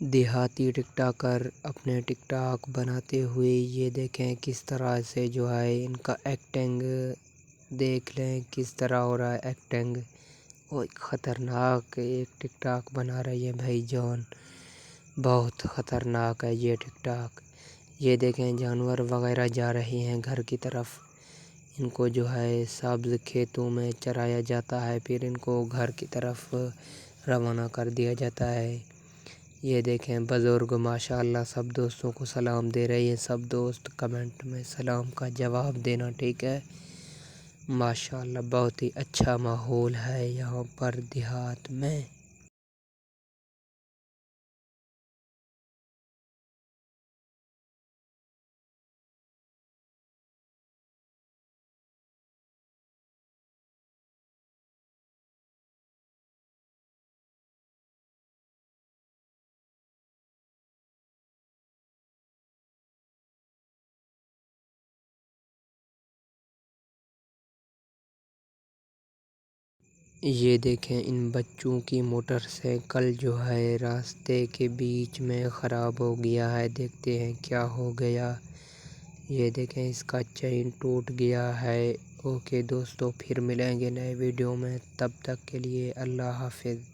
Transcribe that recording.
دیہاتی ٹک ٹاکر اپنے ٹک ٹاک بناتے ہوئے یہ دیکھیں کس طرح سے جو ہے ان کا ایکٹنگ دیکھ لیں کس طرح ہو رہا ہے ایکٹنگ. وہ خطرناک ایک ٹک ٹاک بنا رہی ہے بھائی جان، بہت خطرناک ہے یہ ٹک ٹاک. یہ دیکھیں جانور وغیرہ جا رہے ہیں گھر کی طرف، ان کو جو ہے سبز کھیتوں میں چرایا جاتا ہے، پھر ان کو گھر کی طرف روانہ کر دیا جاتا ہے. یہ دیکھیں بزرگ ماشاءاللہ سب دوستوں کو سلام دے رہے ہیں. سب دوست کمنٹ میں سلام کا جواب دینا، ٹھیک ہے. ماشاءاللہ بہت ہی اچھا ماحول ہے یہاں پر دیہات میں. یہ دیکھیں ان بچوں کی موٹر سائیکل جو ہے راستے کے بیچ میں خراب ہو گیا ہے. دیکھتے ہیں کیا ہو گیا. یہ دیکھیں اس کا چین ٹوٹ گیا ہے. اوکے دوستو، پھر ملیں گے نئے ویڈیو میں، تب تک کے لیے اللہ حافظ.